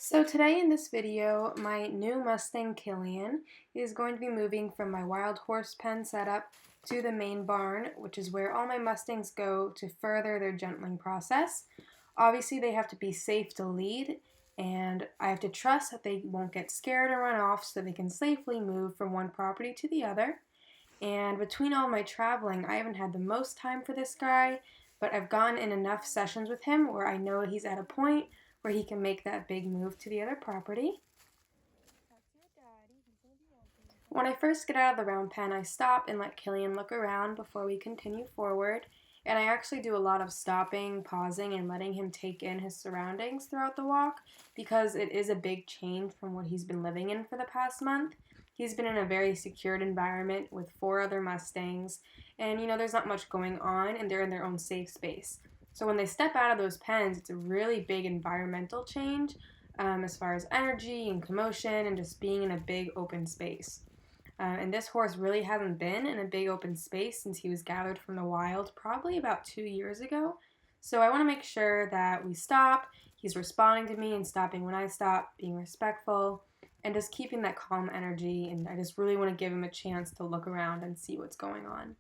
So today in this video, my new Mustang Killian is going to be moving from my wild horse pen setup to the main barn, which is where all my Mustangs go to further their gentling process. Obviously, they have to be safe to lead, and I have to trust that they won't get scared and run off so they can safely move from one property to the other. And between all my traveling, I haven't had the most time for this guy, but I've gone in enough sessions with him where I know he's at a point where he can make that big move to the other property. When I first get out of the round pen, I stop and let Killian look around before we continue forward. And I actually do a lot of stopping, pausing, and letting him take in his surroundings throughout the walk because it is a big change from what he's been living in for the past month. He's been in a very secured environment with 4 other Mustangs, and there's not much going on, and they're in their own safe space. So when they step out of those pens, it's a really big environmental change as far as energy and commotion and just being in a big open space. And this horse really hasn't been in a big open space since he was gathered from the wild probably about 2 years ago. So I want to make sure that we stop, he's responding to me and stopping when I stop, being respectful, and just keeping that calm energy. And I just really want to give him a chance to look around and see what's going on.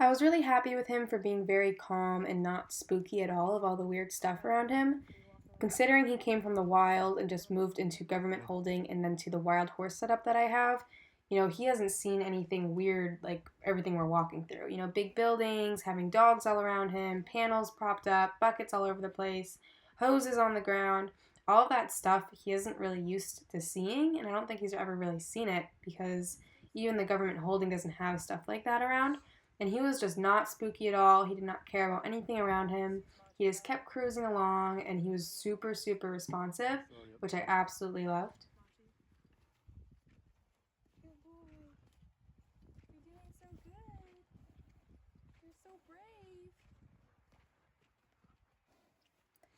I was really happy with him for being very calm and not spooky at all the weird stuff around him. Considering he came from the wild and just moved into government holding and then to the wild horse setup that I have, he hasn't seen anything weird like everything we're walking through. Big buildings, having dogs all around him, panels propped up, buckets all over the place, hoses on the ground. All of that stuff he isn't really used to seeing, and I don't think he's ever really seen it because even the government holding doesn't have stuff like that around. And he was just not spooky at all. He did not care about anything around him. He just kept cruising along, and he was super, super responsive, which I absolutely loved. Good boy. You're doing so good. You're so brave.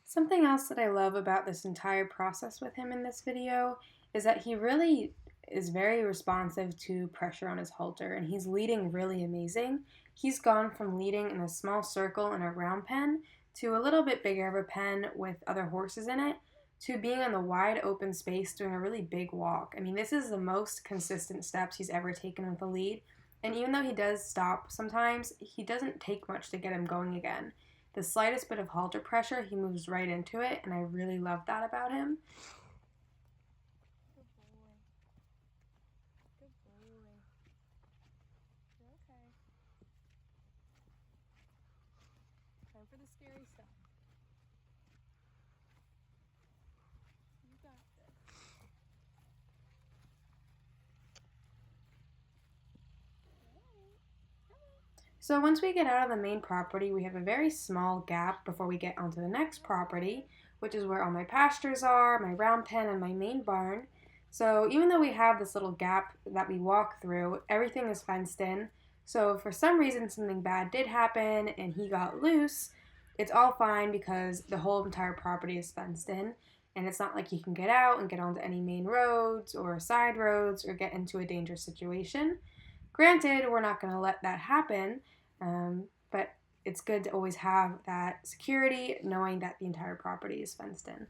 Something else that I love about this entire process with him in this video is that he really is very responsive to pressure on his halter, and he's leading really amazing. He's gone from leading in a small circle in a round pen to a little bit bigger of a pen with other horses in it to being on the wide open space doing a really big walk. I mean, this is the most consistent steps he's ever taken with a lead, and even though he does stop sometimes, he doesn't take much to get him going again. The slightest bit of halter pressure, he moves right into it, and I really love that about him. Good boy. Good boy. You're okay. Time for the scary stuff. You got this. So once we get out of the main property, we have a very small gap before we get onto the next property, which is where all my pastures are, my round pen, and my main barn. So even though we have this little gap that we walk through, everything is fenced in. So if for some reason something bad did happen and he got loose, it's all fine because the whole entire property is fenced in. And it's not like he can get out and get onto any main roads or side roads or get into a dangerous situation. Granted, we're not going to let that happen, but it's good to always have that security, knowing that the entire property is fenced in. Good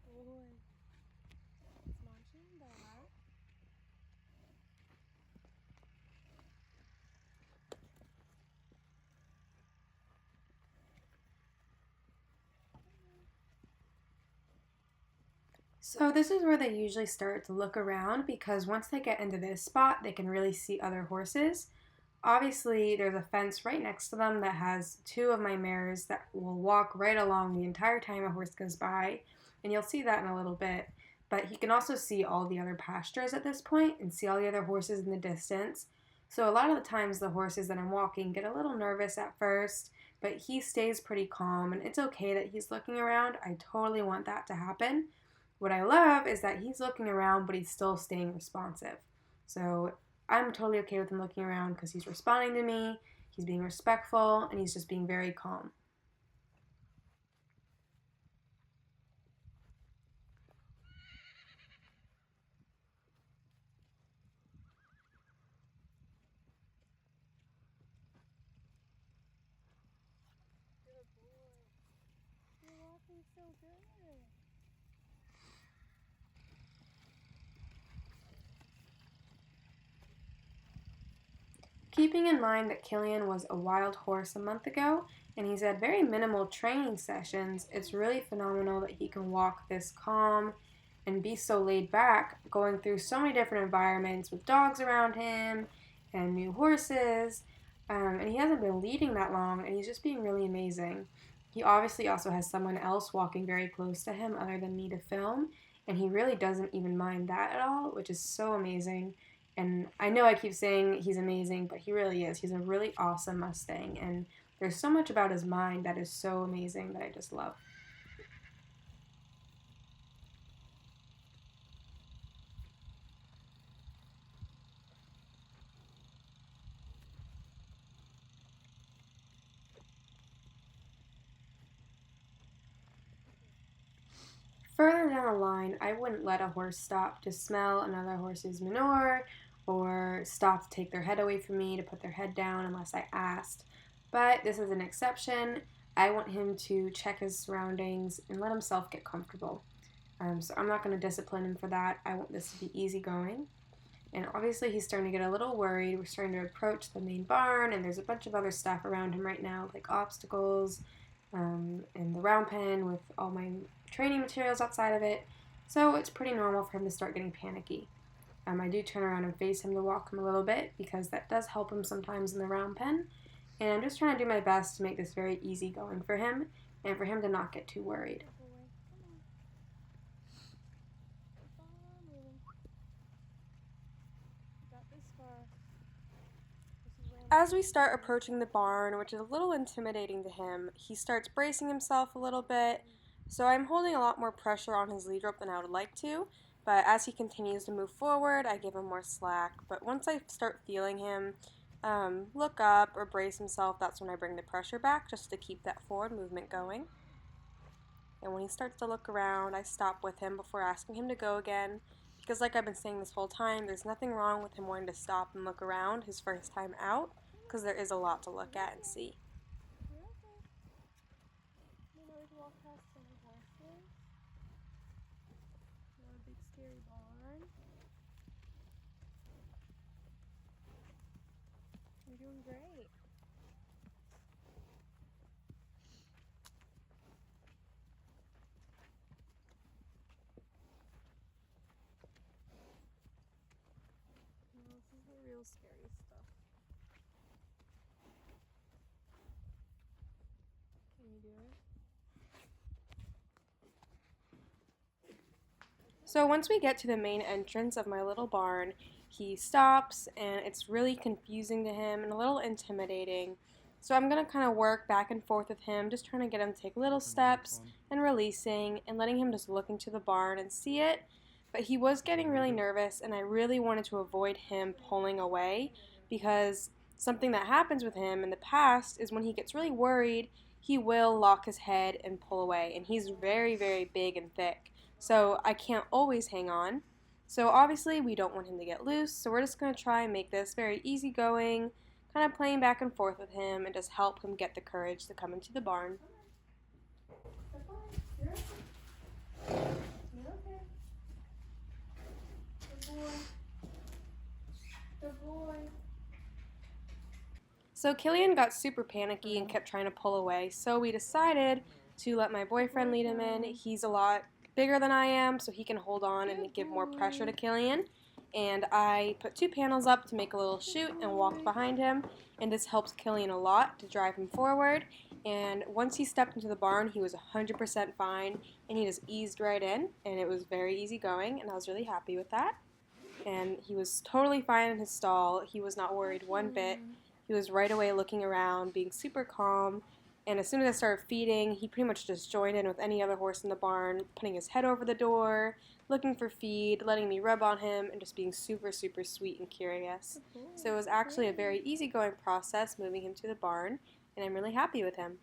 boy. Good boy. It's munching that. So this is where they usually start to look around because once they get into this spot, they can really see other horses. Obviously, there's a fence right next to them that has 2 of my mares that will walk right along the entire time a horse goes by, and you'll see that in a little bit. But he can also see all the other pastures at this point and see all the other horses in the distance. So a lot of the times the horses that I'm walking get a little nervous at first, but he stays pretty calm, and it's okay that he's looking around. I totally want that to happen. What I love is that he's looking around, but he's still staying responsive. So I'm totally okay with him looking around because he's responding to me, he's being respectful, and he's just being very calm. Good boy. You're walking so good. Keeping in mind that Killian was a wild horse a month ago and he's had very minimal training sessions, it's really phenomenal that he can walk this calm and be so laid back, going through so many different environments with dogs around him and new horses. And he hasn't been leading that long, and he's just being really amazing. He obviously also has someone else walking very close to him other than me to film, and he really doesn't even mind that at all, which is so amazing. And I know I keep saying he's amazing, but he really is. He's a really awesome Mustang, and there's so much about his mind that is so amazing that I just love. Further down the line, I wouldn't let a horse stop to smell another horse's manure or stop to take their head away from me to put their head down unless I asked. But this is an exception. I want him to check his surroundings and let himself get comfortable. So I'm not going to discipline him for that. I want this to be easygoing. And obviously, he's starting to get a little worried. We're starting to approach the main barn, and there's a bunch of other stuff around him right now, like obstacles and the round pen with all my training materials outside of it. So it's pretty normal for him to start getting panicky. I do turn around and face him to walk him a little bit because that does help him sometimes in the round pen. And I'm just trying to do my best to make this very easy going for him and for him to not get too worried. Good boy. Come on. Keep on moving. You got this far. This is Roundpen. As we start approaching the barn, which is a little intimidating to him, he starts bracing himself a little bit. So I'm holding a lot more pressure on his lead rope than I would like to. But as he continues to move forward, I give him more slack. But once I start feeling him look up or brace himself, that's when I bring the pressure back just to keep that forward movement going. And when he starts to look around, I stop with him before asking him to go again. Because like I've been saying this whole time, there's nothing wrong with him wanting to stop and look around his first time out, because there is a lot to look at and see. You're okay. You know we can walk past some horses. Not a big scary barn. You're doing great. No, this is the real scary stuff. Can you do it? So once we get to the main entrance of my little barn, he stops and it's really confusing to him and a little intimidating. So I'm going to kind of work back and forth with him, just trying to get him to take little steps and releasing and letting him just look into the barn and see it. But he was getting really nervous and I really wanted to avoid him pulling away because something that happens with him in the past is when he gets really worried, he will lock his head and pull away. And he's very, very big and thick. So I can't always hang on. So obviously we don't want him to get loose, so we're just going to try and make this very easygoing, kind of playing back and forth with him and just help him get the courage to come into the barn. You're okay. Good boy. Good boy. So Killian got super panicky and kept trying to pull away, so we decided to let my boyfriend lead him in. He's a lot bigger than I am, so he can hold on and give more pressure to Killian. And I put 2 panels up to make a little chute and walked behind him, and this helps Killian a lot to drive him forward. And once he stepped into the barn, he was 100% fine, and he just eased right in, and it was very easy going, and I was really happy with that. And he was totally fine in his stall. He was not worried one bit. He was right away looking around, being super calm, And as soon as I started feeding, he pretty much just joined in with any other horse in the barn, putting his head over the door, looking for feed, letting me rub on him, and just being super, super sweet and curious. So it was actually a very easygoing process moving him to the barn, and I'm really happy with him.